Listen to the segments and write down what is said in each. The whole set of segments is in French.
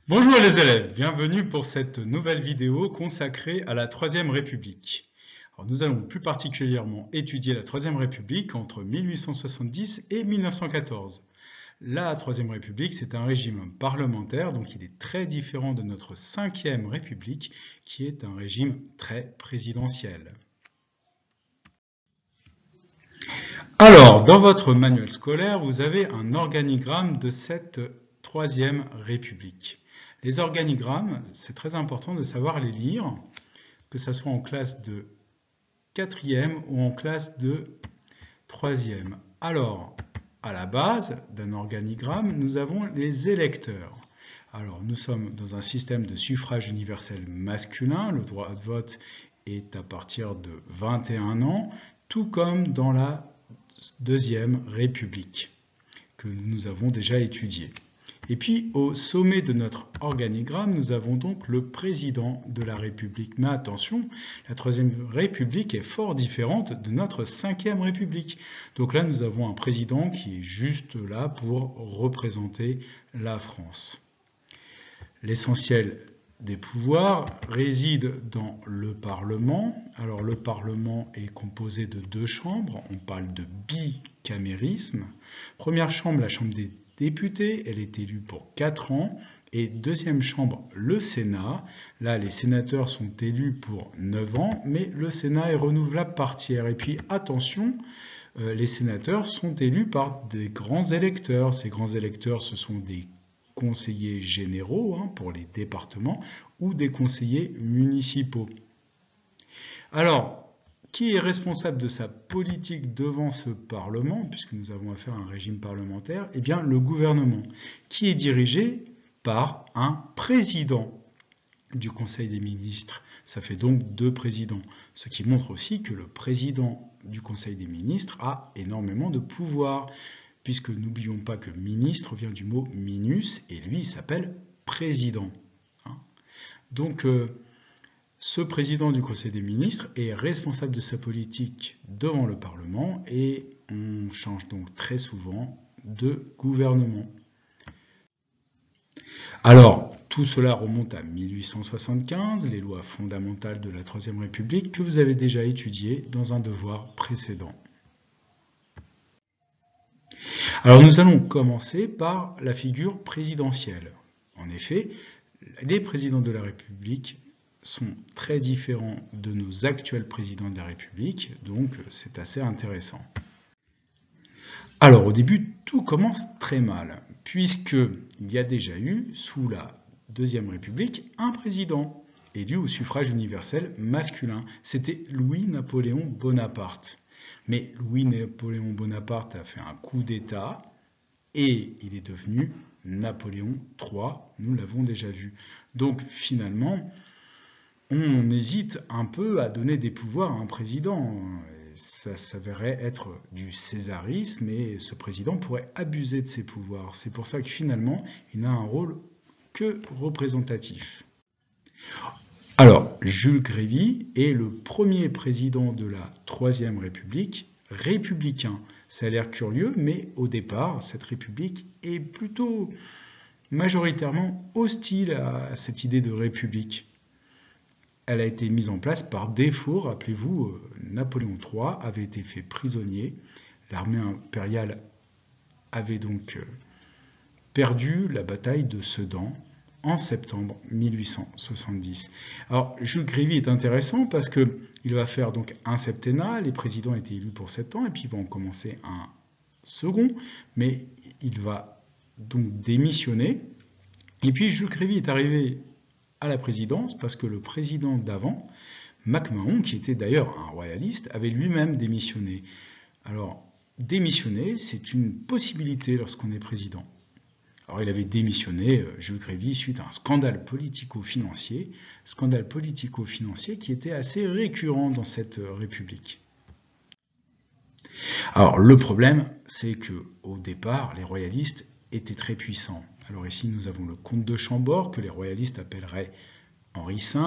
Bonjour les élèves, bienvenue pour cette nouvelle vidéo consacrée à la Troisième République. Alors, nous allons plus particulièrement étudier la Troisième République entre 1870 et 1914. La Troisième République, c'est un régime parlementaire, donc il est très différent de notre Cinquième République, qui est un régime très présidentiel. Alors, dans votre manuel scolaire, vous avez un organigramme de cette Troisième République. Les organigrammes, c'est très important de savoir les lire, que ce soit en classe de 4e ou en classe de 3e. Alors, à la base d'un organigramme, nous avons les électeurs. Alors, nous sommes dans un système de suffrage universel masculin. Le droit de vote est à partir de 21 ans, tout comme dans la Deuxième République, que nous avons déjà étudiée. Et puis, au sommet de notre organigramme, nous avons donc le président de la République. Mais attention, la Troisième République est fort différente de notre Cinquième République. Donc là, nous avons un président qui est juste là pour représenter la France. L'essentiel des pouvoirs réside dans le Parlement. Alors le Parlement est composé de deux chambres, on parle de bicamérisme. Première chambre, la Chambre des députés, elle est élue pour 4 ans. Et deuxième chambre, le Sénat. Là, les sénateurs sont élus pour 9 ans, mais le Sénat est renouvelable par tiers. Et puis attention, les sénateurs sont élus par des grands électeurs. Ces grands électeurs, ce sont des conseillers généraux pour les départements ou des conseillers municipaux. Alors, qui est responsable de sa politique devant ce Parlement, puisque nous avons affaire à un régime parlementaire? Eh bien, le gouvernement, qui est dirigé par un président du Conseil des ministres. Ça fait donc 2 présidents, ce qui montre aussi que le président du Conseil des ministres a énormément de pouvoir, puisque n'oublions pas que ministre vient du mot minus, et lui, il s'appelle président. Donc, ce président du Conseil des ministres est responsable de sa politique devant le Parlement, et on change donc très souvent de gouvernement. Alors, tout cela remonte à 1875, les lois fondamentales de la Troisième République que vous avez déjà étudiées dans un devoir précédent. Alors nous allons commencer par la figure présidentielle. En effet, les présidents de la République sont très différents de nos actuels présidents de la République, donc c'est assez intéressant. Alors au début, tout commence très mal, puisqu'il y a déjà eu, sous la Deuxième République, un président élu au suffrage universel masculin. C'était Louis-Napoléon Bonaparte. Mais Louis-Napoléon Bonaparte a fait un coup d'État et il est devenu Napoléon III, nous l'avons déjà vu. Donc finalement, on hésite un peu à donner des pouvoirs à un président. Ça s'avérait être du césarisme et ce président pourrait abuser de ses pouvoirs. C'est pour ça que finalement, il n'a un rôle que représentatif. Alors, Jules Grévy est le premier président de la Troisième République, républicain. Ça a l'air curieux, mais au départ, cette république est plutôt majoritairement hostile à cette idée de république. Elle a été mise en place par défaut. Rappelez-vous, Napoléon III avait été fait prisonnier. L'armée impériale avait donc perdu la bataille de Sedan en septembre 1870. Alors, Jules Grévy est intéressant parce qu'il va faire donc un septennat. Les présidents étaient élus pour 7 ans et puis ils vont commencer un second, mais il va donc démissionner. Et puis Jules Grévy est arrivé à la présidence parce que le président d'avant, MacMahon, qui était d'ailleurs un royaliste, avait lui-même démissionné. Alors, démissionner, c'est une possibilité lorsqu'on est président. Alors, il avait démissionné, Jules Grévy, suite à un scandale politico-financier qui était assez récurrent dans cette République. Alors, le problème, c'est qu'au départ, les royalistes étaient très puissants. Alors ici, nous avons le comte de Chambord, que les royalistes appelleraient Henri V.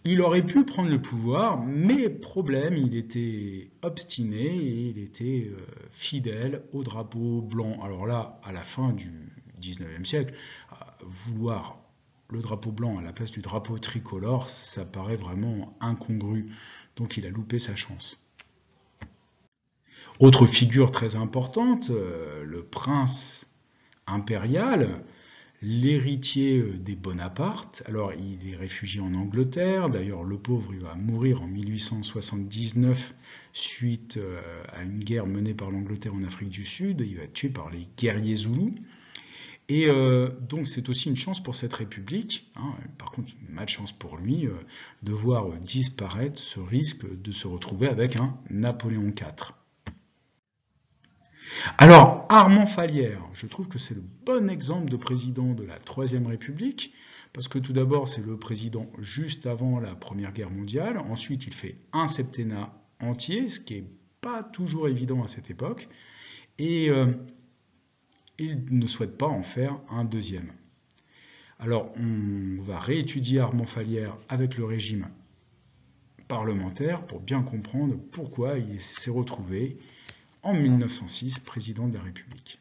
Il aurait pu prendre le pouvoir, mais problème, il était obstiné et il était fidèle au drapeau blanc. Alors là, à la fin du 19e siècle, vouloir le drapeau blanc à la place du drapeau tricolore, ça paraît vraiment incongru. Donc il a loupé sa chance. Autre figure très importante, le prince impérial, l'héritier des Bonaparte. Alors il est réfugié en Angleterre, d'ailleurs le pauvre il va mourir en 1879 suite à une guerre menée par l'Angleterre en Afrique du Sud, il va être tué par les guerriers zoulous. Et donc c'est aussi une chance pour cette république, hein. Par contre une malchance pour lui de voir disparaître ce risque de se retrouver avec un Napoléon IV. Alors Armand Fallières, je trouve que c'est le bon exemple de président de la Troisième République, parce que tout d'abord c'est le président juste avant la Première Guerre mondiale, ensuite il fait un septennat entier, ce qui n'est pas toujours évident à cette époque, et il ne souhaite pas en faire un deuxième. Alors on va réétudier Armand Fallières avec le régime parlementaire pour bien comprendre pourquoi il s'est retrouvé en 1906 président de la République.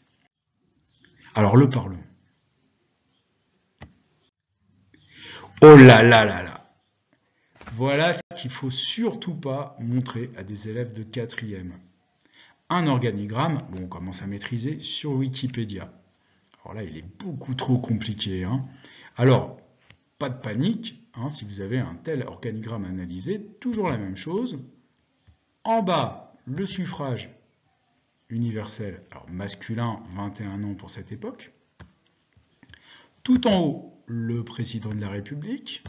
Alors le Parlement. Oh là là là là! Voilà ce qu'il ne faut surtout pas montrer à des élèves de 4e. Un organigramme, bon, on commence à maîtriser sur Wikipédia. Alors là, il est beaucoup trop compliqué, hein. Alors, pas de panique, hein, si vous avez un tel organigramme à analyser, toujours la même chose. En bas, le suffrage universel, alors masculin, 21 ans pour cette époque. Tout en haut, le président de la République.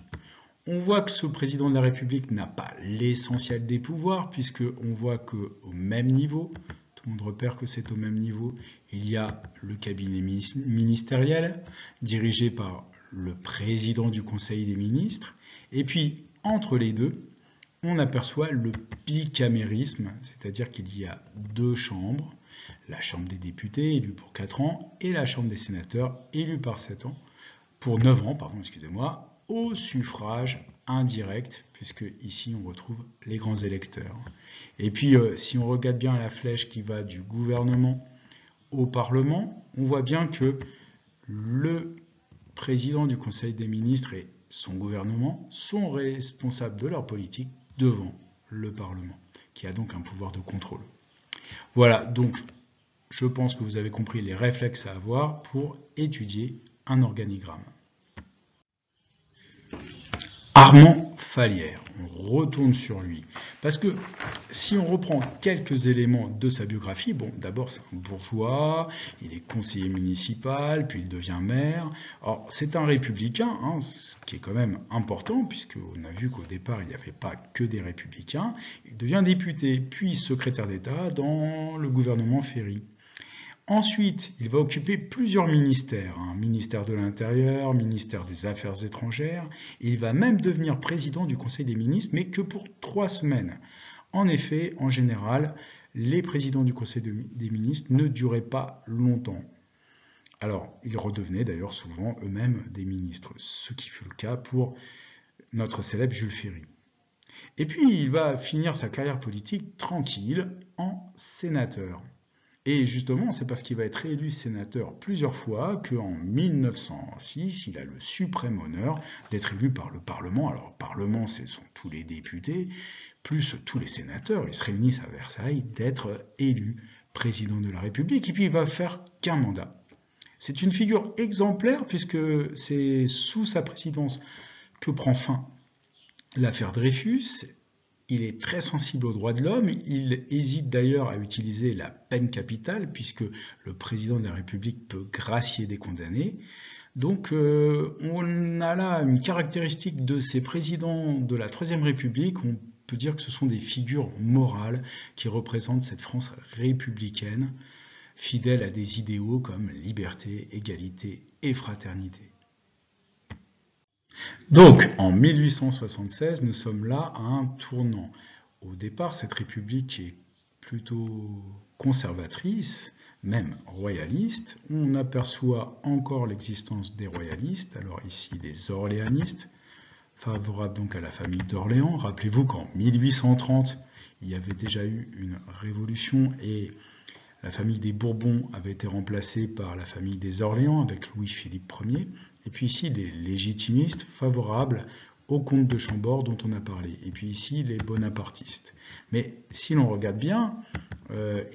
On voit que ce président de la République n'a pas l'essentiel des pouvoirs, puisqu'on voit qu'au même niveau, tout le monde repère que c'est au même niveau, il y a le cabinet ministériel, dirigé par le président du Conseil des ministres, et puis entre les deux, on aperçoit le bicamérisme, c'est-à-dire qu'il y a deux chambres, la Chambre des députés, élue pour 4 ans, et la Chambre des sénateurs, élue par 7 ans, pour 9 ans, pardon, excusez-moi, au suffrage indirect, puisque ici on retrouve les grands électeurs. Et puis si on regarde bien la flèche qui va du gouvernement au Parlement, on voit bien que le président du Conseil des ministres et son gouvernement sont responsables de leur politique devant le Parlement, qui a donc un pouvoir de contrôle. Voilà, donc je pense que vous avez compris les réflexes à avoir pour étudier un organigramme. Armand Fallières, on retourne sur lui. Parce que si on reprend quelques éléments de sa biographie, bon, d'abord c'est un bourgeois, il est conseiller municipal, puis il devient maire. Alors c'est un républicain, hein, ce qui est quand même important, puisqu'on a vu qu'au départ il n'y avait pas que des républicains. Il devient député, puis secrétaire d'État dans le gouvernement Ferry. Ensuite, il va occuper plusieurs ministères, hein, ministère de l'Intérieur, ministère des Affaires étrangères, et il va même devenir président du Conseil des ministres, mais que pour 3 semaines. En effet, en général, les présidents du Conseil des ministres ne duraient pas longtemps. Alors, ils redevenaient d'ailleurs souvent eux-mêmes des ministres, ce qui fut le cas pour notre célèbre Jules Ferry. Et puis, il va finir sa carrière politique tranquille en sénateur. Et justement, c'est parce qu'il va être réélu sénateur plusieurs fois qu'en 1906, il a le suprême honneur d'être élu par le Parlement. Alors, le Parlement, ce sont tous les députés, plus tous les sénateurs. Ils se réunissent à Versailles d'être élu président de la République. Et puis, il va faire qu'un mandat. C'est une figure exemplaire puisque c'est sous sa présidence que prend fin l'affaire Dreyfus. Il est très sensible aux droits de l'homme, il hésite d'ailleurs à utiliser la peine capitale puisque le président de la République peut gracier des condamnés. Donc on a là une caractéristique de ces présidents de la Troisième République, on peut dire que ce sont des figures morales qui représentent cette France républicaine, fidèle à des idéaux comme liberté, égalité et fraternité. Donc, en 1876, nous sommes là à un tournant. Au départ, cette république est plutôt conservatrice, même royaliste. On aperçoit encore l'existence des royalistes, alors ici des orléanistes, favorables donc à la famille d'Orléans. Rappelez-vous qu'en 1830, il y avait déjà eu une révolution et La famille des Bourbons avait été remplacée par la famille des Orléans avec Louis-Philippe Ier. Et puis ici, les légitimistes favorables au comte de Chambord dont on a parlé. Et puis ici, les bonapartistes. Mais si l'on regarde bien,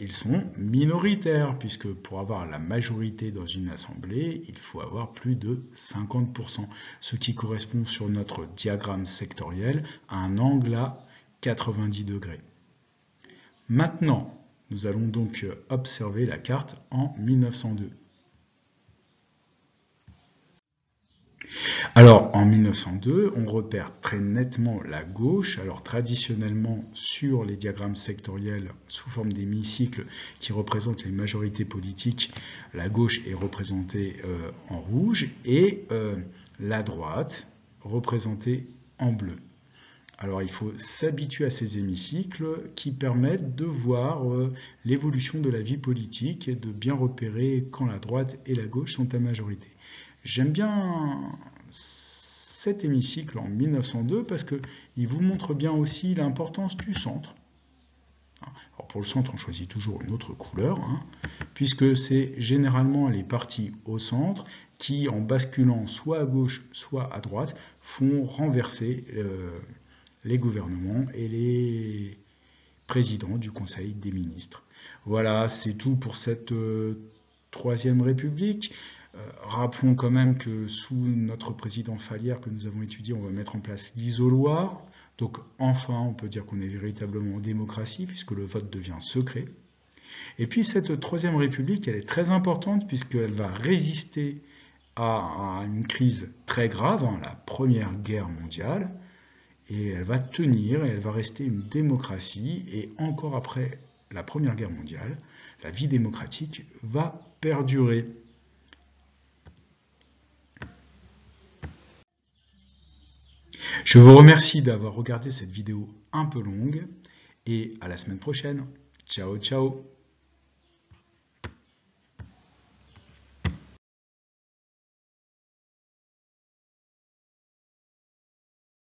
ils sont minoritaires, puisque pour avoir la majorité dans une assemblée, il faut avoir plus de 50%, ce qui correspond sur notre diagramme sectoriel à un angle à 90 degrés. Maintenant, nous allons donc observer la carte en 1902. Alors, en 1902, on repère très nettement la gauche. Alors, traditionnellement, sur les diagrammes sectoriels sous forme d'hémicycle qui représentent les majorités politiques, la gauche est représentée en rouge et la droite représentée en bleu. Alors, il faut s'habituer à ces hémicycles qui permettent de voir l'évolution de la vie politique et de bien repérer quand la droite et la gauche sont à majorité. J'aime bien cet hémicycle en 1902 parce qu'il vous montre bien aussi l'importance du centre. Alors pour le centre, on choisit toujours une autre couleur, puisque c'est généralement les partis au centre qui, en basculant soit à gauche, soit à droite, font renverser les gouvernements et les présidents du Conseil des ministres. Voilà, c'est tout pour cette Troisième République. Rappelons quand même que sous notre président Fallières que nous avons étudié, on va mettre en place l'isoloir. Donc enfin, on peut dire qu'on est véritablement en démocratie puisque le vote devient secret. Et puis cette Troisième République, elle est très importante puisqu'elle va résister à une crise très grave, la Première Guerre mondiale, et elle va tenir et elle va rester une démocratie. Et encore après la Première Guerre mondiale, la vie démocratique va perdurer. Je vous remercie d'avoir regardé cette vidéo un peu longue et à la semaine prochaine. Ciao, ciao!